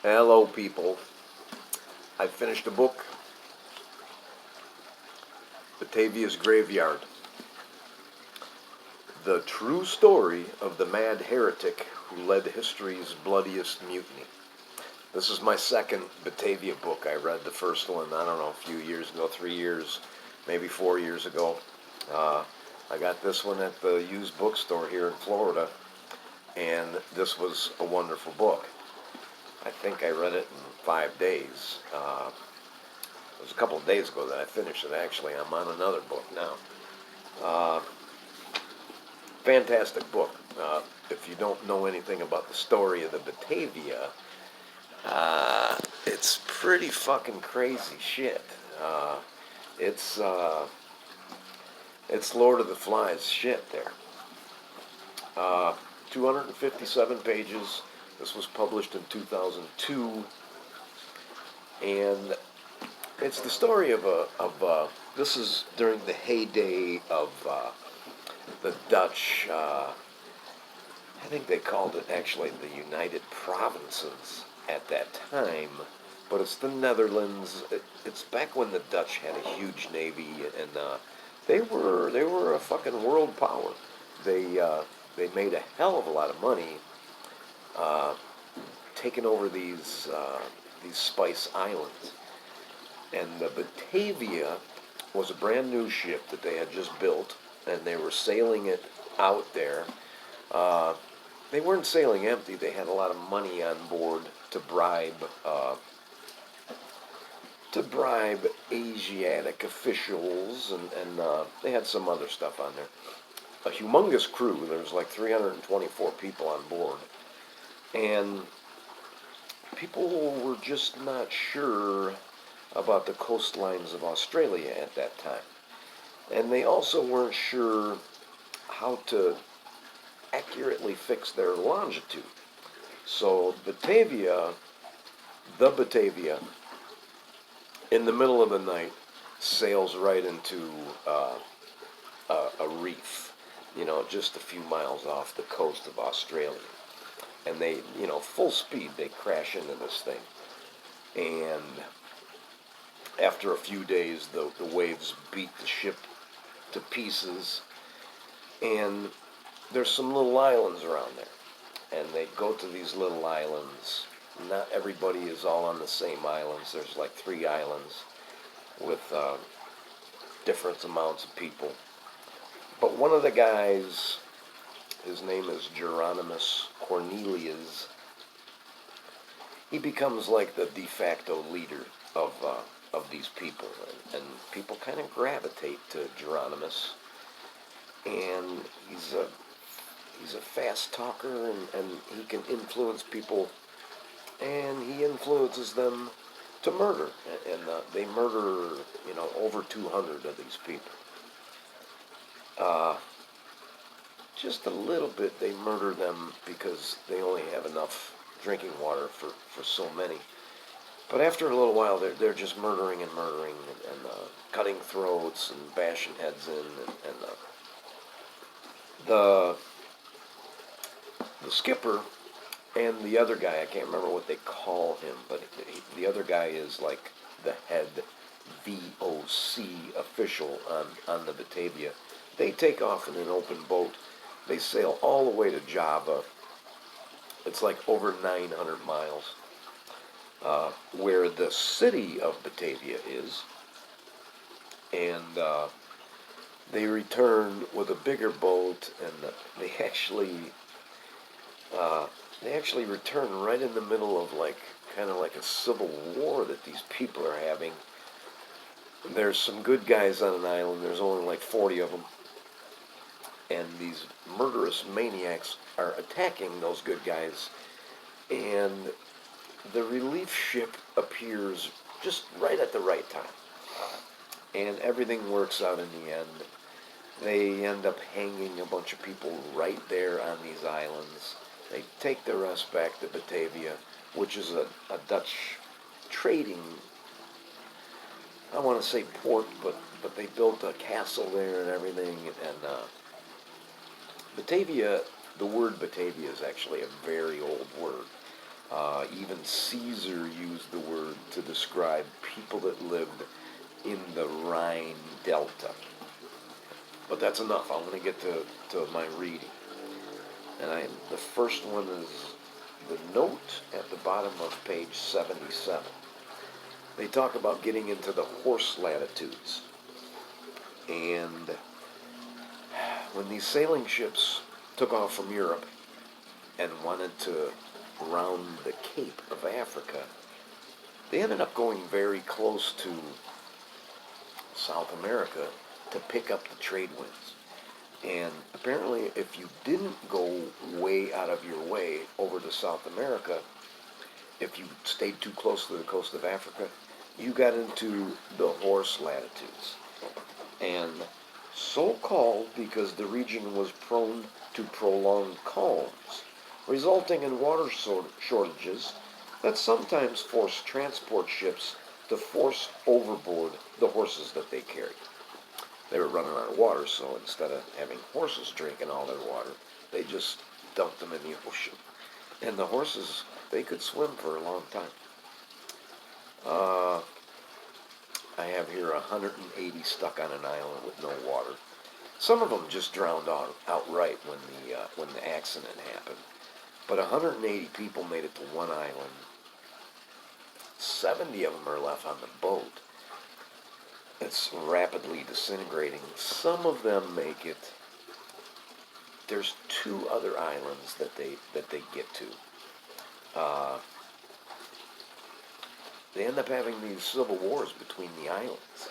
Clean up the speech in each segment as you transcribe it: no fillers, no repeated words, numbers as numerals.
Hello, people. I finished a book, Batavia's Graveyard. The true story of the mad heretic who led history's bloodiest mutiny. This is my second Batavia book. I read the first one, I don't know, a few years ago, 3 years, maybe 4 years ago. I got this one at the used bookstore here in Florida, and this was a wonderful book. I think I read it in 5 days. It was a couple of days ago that I finished it, actually. I'm on another book now. Uh, Fantastic book. If you don't know anything about the story of the Batavia, it's pretty fucking crazy shit. Uh, it's uh, it's Lord of the Flies shit there. Uh, 257 pages. This was published in 2002, and it's the story of this is during the heyday of the Dutch. I think they called it actually the United Provinces at that time, but it's the Netherlands. It's back when the Dutch had a huge navy, and they were a fucking world power. They made a hell of a lot of money uh, taking over these Spice Islands, and the Batavia was a brand new ship that they had just built, and they were sailing it out there. Uh, they weren't sailing empty. They had a lot of money on board to bribe Asiatic officials, and they had some other stuff on there. A humongous crew. There was like 324 people on board, and people were just not sure about the coastlines of Australia at that time, and they also weren't sure how to accurately fix their longitude. So the Batavia, in the middle of the night, sails right into a reef, just a few miles off the coast of Australia. And they, full speed, they crash into this thing. And after a few days, the waves beat the ship to pieces. And there's some little islands around there. And they go to these little islands. Not everybody is all on the same islands. There's like 3 islands with different amounts of people. But one of the guys, his name is Geronimus Cornelius, he becomes like the de facto leader of these people. And people kind of gravitate to Geronimus. And he's a fast talker, and he can influence people, and he influences them to murder, and they murder, over 200 of these people. Just a little bit, they murder them because they only have enough drinking water for so many. But after a little while, they're just murdering and murdering, and cutting throats and bashing heads in, and the skipper and the other guy, I can't remember what they call him, but the other guy is like the head VOC official on the Batavia. They take off in an open boat. They sail all the way to Java. It's like over 900 miles, where the city of Batavia is. And they return with a bigger boat, and they actually return right in the middle of kind of like a civil war that these people are having. There's some good guys on an island. There's only like 40 of them, and these murderous maniacs are attacking those good guys. And the relief ship appears just right at the right time, and everything works out in the end. They end up hanging a bunch of people right there on these islands. They take the rest back to Batavia, which is a Dutch trading, I want to say port, but they built a castle there and everything. And Batavia, the word Batavia is actually a very old word. Even Caesar used the word to describe people that lived in the Rhine Delta. But that's enough. I want to get to my reading. The first one is the note at the bottom of page 77. They talk about getting into the horse latitudes. And when these sailing ships took off from Europe and wanted to round the Cape of Africa, they ended up going very close to South America to pick up the trade winds. And apparently, if you didn't go way out of your way over to South America, if you stayed too close to the coast of Africa, you got into the horse latitudes. And so called because the region was prone to prolonged calms, resulting in water shortages that sometimes forced transport ships to force overboard the horses that they carried. They were running out of water, so instead of having horses drinking all their water, they just dumped them in the ocean. And the horses, they could swim for a long time. I have here 180 stuck on an island with no water. Some of them just drowned outright when the accident happened. But 180 people made it to one island. 70 of them are left on the boat. It's rapidly disintegrating. Some of them make it. There's 2 other islands that they get to. They end up having these civil wars between the islands,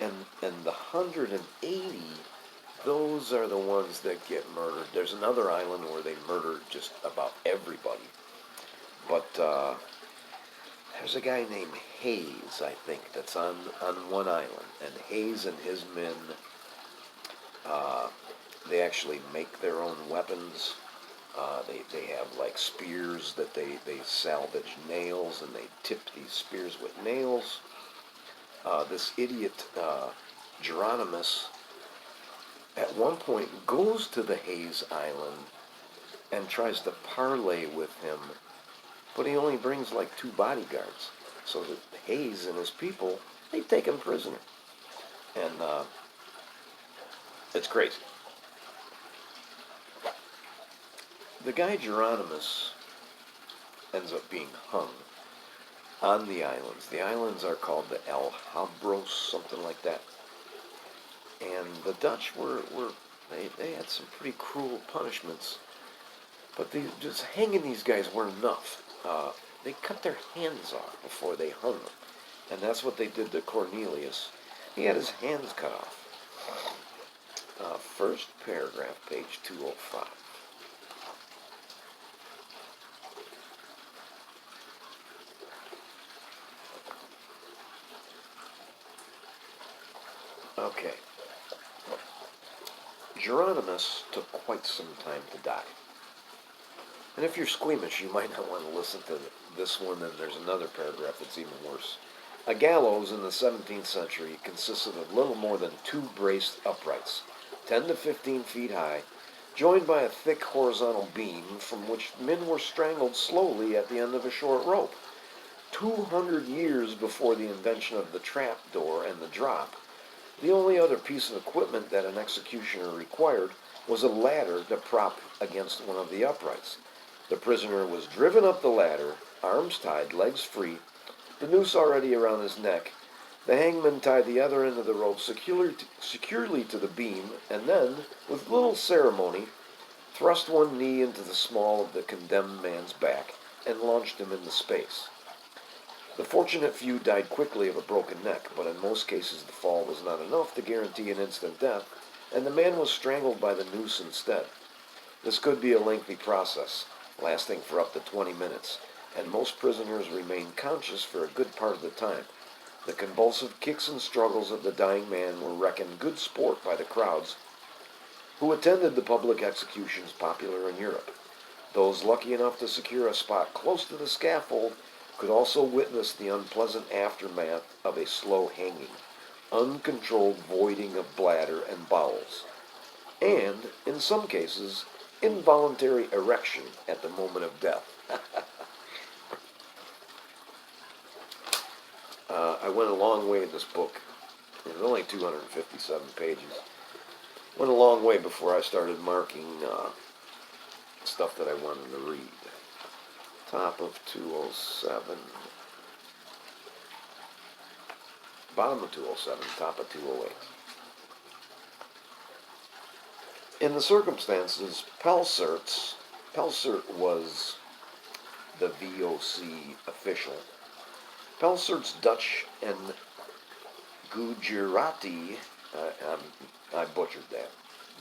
and the 180, those are the ones that get murdered. There's another island where they murdered just about everybody, but there's a guy named Hayes, I think, that's on one island, and Hayes and his men, they actually make their own weapons. They have like spears that they salvage nails, and they tip these spears with nails. This idiot Geronimus at one point goes to the Hayes Island and tries to parley with him, but he only brings like 2 bodyguards. So that Hayes and his people, they take him prisoner. And it's crazy. The guy Geronimus ends up being hung on the islands. The islands are called the El Habros, something like that. And the Dutch they had some pretty cruel punishments. But just hanging these guys weren't enough. They cut their hands off before they hung them. And that's what they did to Cornelius. He had his hands cut off. First paragraph, page 205. Okay. Geronimus took quite some time to die. And if you're squeamish, you might not want to listen to this one, and there's another paragraph that's even worse. A gallows in the 17th century consisted of little more than 2 braced uprights, 10 to 15 feet high, joined by a thick horizontal beam from which men were strangled slowly at the end of a short rope. 200 years before the invention of the trap door and the drop, the only other piece of equipment that an executioner required was a ladder to prop against one of the uprights. The prisoner was driven up the ladder, arms tied, legs free, the noose already around his neck. The hangman tied the other end of the rope securely to the beam, and then, with little ceremony, thrust one knee into the small of the condemned man's back and launched him into space. The fortunate few died quickly of a broken neck, but in most cases the fall was not enough to guarantee an instant death, and the man was strangled by the noose instead. This could be a lengthy process, lasting for up to 20 minutes, and most prisoners remained conscious for a good part of the time. The convulsive kicks and struggles of the dying man were reckoned good sport by the crowds who attended the public executions popular in Europe. Those lucky enough to secure a spot close to the scaffold could also witness the unpleasant aftermath of a slow hanging, uncontrolled voiding of bladder and bowels, and, in some cases, involuntary erection at the moment of death. went a long way in this book. It was only 257 pages. Went a long way before I started marking stuff that I wanted to read. Top of 207. Bottom of 207, top of 208. In the circumstances, Pelcert was the VOC official. Pelcert's Dutch and Gujarati, I butchered that,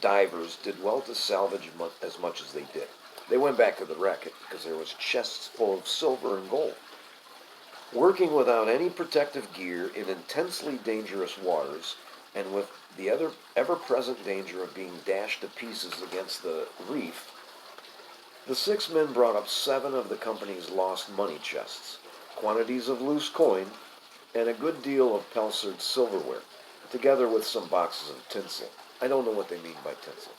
divers did well to salvage as much as they did. They went back to the wreck because there was chests full of silver and gold. Working without any protective gear in intensely dangerous waters, and with the ever-present danger of being dashed to pieces against the reef, the 6 men brought up 7 of the company's lost money chests, quantities of loose coin, and a good deal of Pelcert's silverware, together with some boxes of tinsel. I don't know what they mean by tinsel.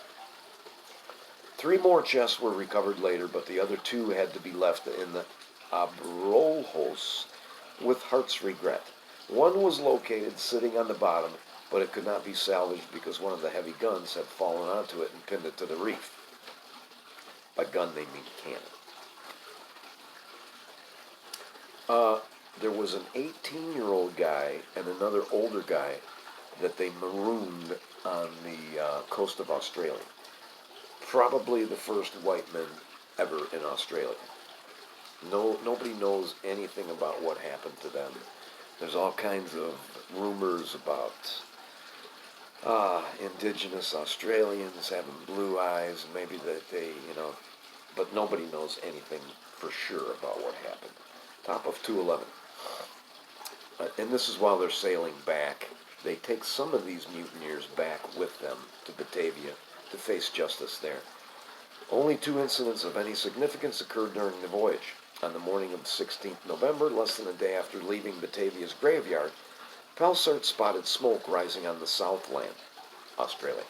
3 more chests were recovered later, but the other 2 had to be left in the Abrolhos with heart's regret. One was located sitting on the bottom, but it could not be salvaged because one of the heavy guns had fallen onto it and pinned it to the reef. By gun, they mean cannon. There was an 18-year-old guy and another older guy that they marooned on the coast of Australia. Probably the first white men ever in Australia. Nobody knows anything about what happened to them. There's all kinds of rumors about indigenous Australians having blue eyes, maybe that they, but nobody knows anything for sure about what happened. Top of 211. And this is while they're sailing back. They take some of these mutineers back with them to Batavia to face justice there. Only 2 incidents of any significance occurred during the voyage. On the morning of the 16th November, less than a day after leaving Batavia's graveyard, Pelcert spotted smoke rising on the Southland, Australia.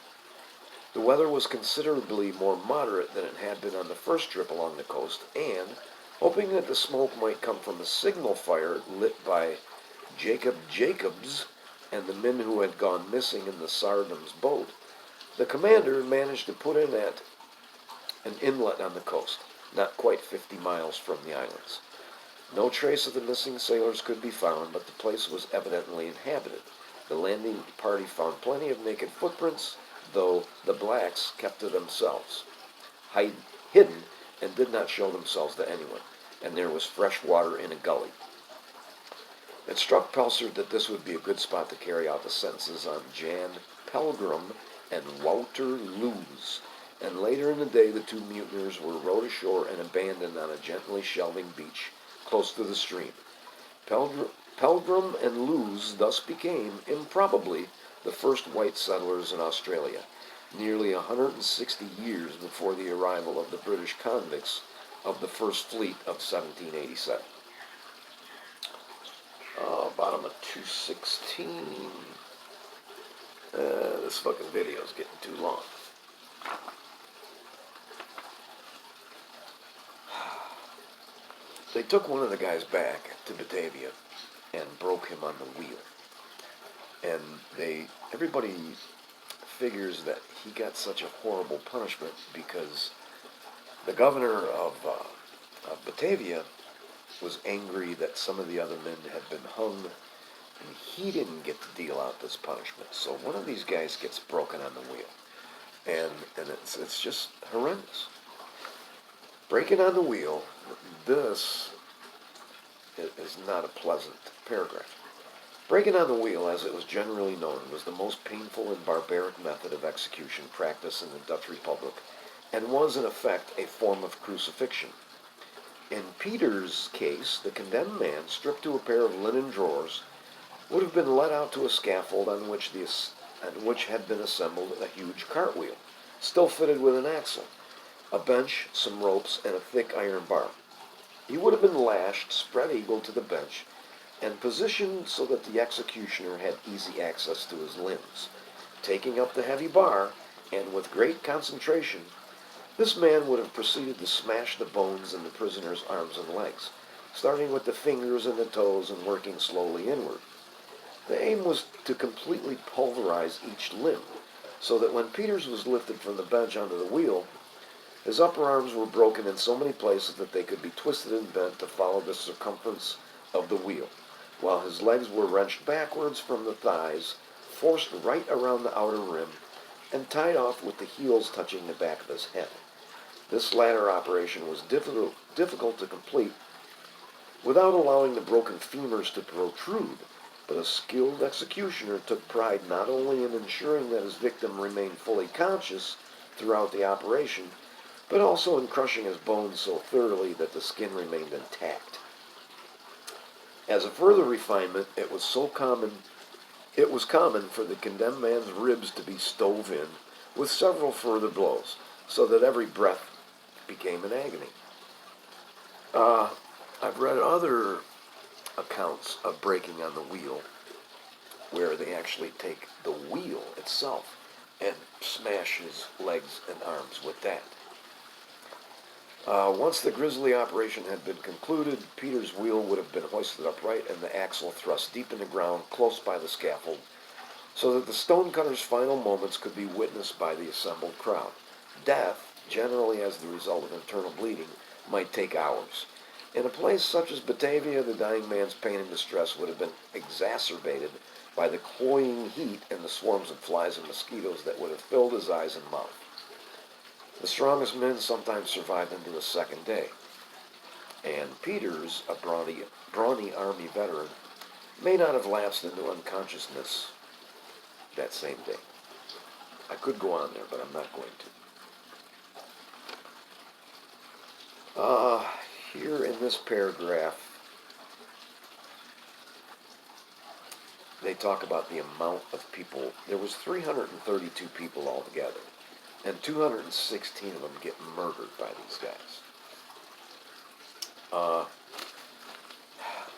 The weather was considerably more moderate than it had been on the first trip along the coast, and, hoping that the smoke might come from a signal fire lit by Jacob Jacobs and the men who had gone missing in the Sardam's boat, the commander managed to put in at an inlet on the coast, not quite 50 miles from the islands. No trace of the missing sailors could be found, but the place was evidently inhabited. The landing party found plenty of naked footprints, though the blacks kept to themselves, hidden, and did not show themselves to anyone, and there was fresh water in a gully. It struck Pelcert that this would be a good spot to carry out the sentences on Jan Pelgrim and Wouter Lewes, and later in the day the 2 mutineers were rowed ashore and abandoned on a gently shelving beach close to the stream. Pelgrim and Lewes thus became, improbably, the first white settlers in Australia, nearly 160 years before the arrival of the British convicts of the First Fleet of 1787. Bottom of 216. This fucking video is getting too long. They took one of the guys back to Batavia and broke him on the wheel. And everybody figures that he got such a horrible punishment because the governor of Batavia was angry that some of the other men had been hung, and he didn't get to deal out this punishment. So one of these guys gets broken on the wheel, and it's just horrendous. Breaking on the wheel. This is not a pleasant paragraph. Breaking on the wheel, as it was generally known, was the most painful and barbaric method of execution practiced in the Dutch Republic, and was in effect a form of crucifixion. In Peter's case, the condemned man, stripped to a pair of linen drawers, would have been led out to a scaffold on which had been assembled a huge cartwheel, still fitted with an axle, a bench, some ropes, and a thick iron bar. He would have been lashed spread eagle to the bench and positioned so that the executioner had easy access to his limbs. Taking up the heavy bar, and with great concentration, this man would have proceeded to smash the bones in the prisoner's arms and legs, starting with the fingers and the toes and working slowly inward. The aim was to completely pulverize each limb, so that when Peters was lifted from the bench onto the wheel, his upper arms were broken in so many places that they could be twisted and bent to follow the circumference of the wheel, while his legs were wrenched backwards from the thighs, forced right around the outer rim, and tied off with the heels touching the back of his head. This latter operation was difficult to complete without allowing the broken femurs to protrude, but a skilled executioner took pride not only in ensuring that his victim remained fully conscious throughout the operation, but also in crushing his bones so thoroughly that the skin remained intact. As a further refinement, it was common for the condemned man's ribs to be stove in with several further blows, so that every breath became an agony. I've read other accounts of breaking on the wheel where they actually take the wheel itself and smash his legs and arms with that. Once the grisly operation had been concluded, Peter's wheel would have been hoisted upright and the axle thrust deep in the ground close by the scaffold, so that the stonecutter's final moments could be witnessed by the assembled crowd. Death, generally as the result of internal bleeding, might take hours. In a place such as Batavia, the dying man's pain and distress would have been exacerbated by the cloying heat and the swarms of flies and mosquitoes that would have filled his eyes and mouth. The strongest men sometimes survived into the second day, and Peters, a brawny Army veteran, may not have lapsed into unconsciousness that same day. I could go on there, but I'm not going to. Here in this paragraph, they talk about the amount of people. There was 332 people altogether, and 216 of them get murdered by these guys.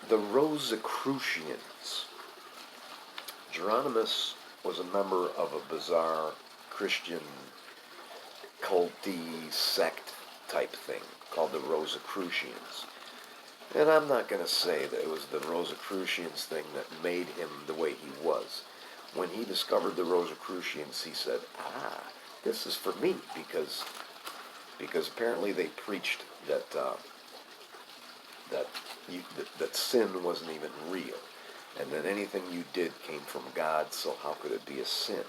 The Rosicrucians. Geronimus was a member of a bizarre Christian culty sect type thing called the Rosicrucians. And I'm not going to say that it was the Rosicrucians thing that made him the way he was. When he discovered the Rosicrucians, he said, this is for me, because apparently they preached that that sin wasn't even real, and that anything you did came from God, so how could it be a sin?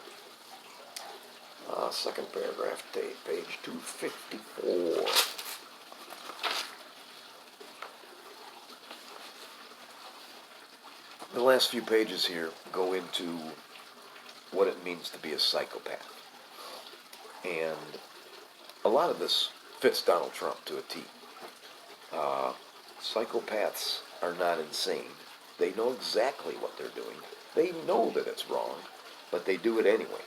Second paragraph, page 254. The last few pages here go into what it means to be a psychopath. And a lot of this fits Donald Trump to a T. Psychopaths are not insane. They know exactly what they're doing. They know that it's wrong, but they do it anyway.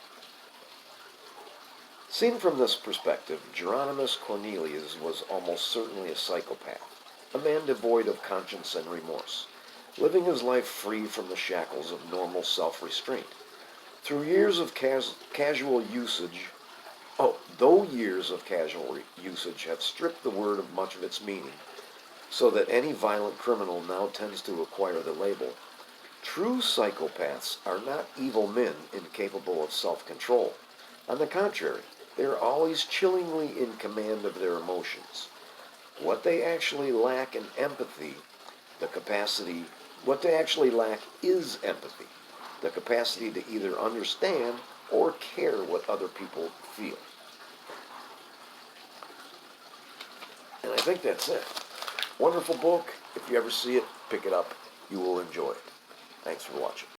Seen from this perspective, Geronimus Cornelius was almost certainly a psychopath, a man devoid of conscience and remorse, living his life free from the shackles of normal self-restraint. Through years of casual usage, though years of casual usage have stripped the word of much of its meaning, so that any violent criminal now tends to acquire the label, true psychopaths are not evil men incapable of self-control. On the contrary, they are always chillingly in command of their emotions. What they actually lack is empathy, the capacity to either understand or care what other people feel. And I think that's it. Wonderful book. If you ever see it, pick it up. You will enjoy it. Thanks for watching.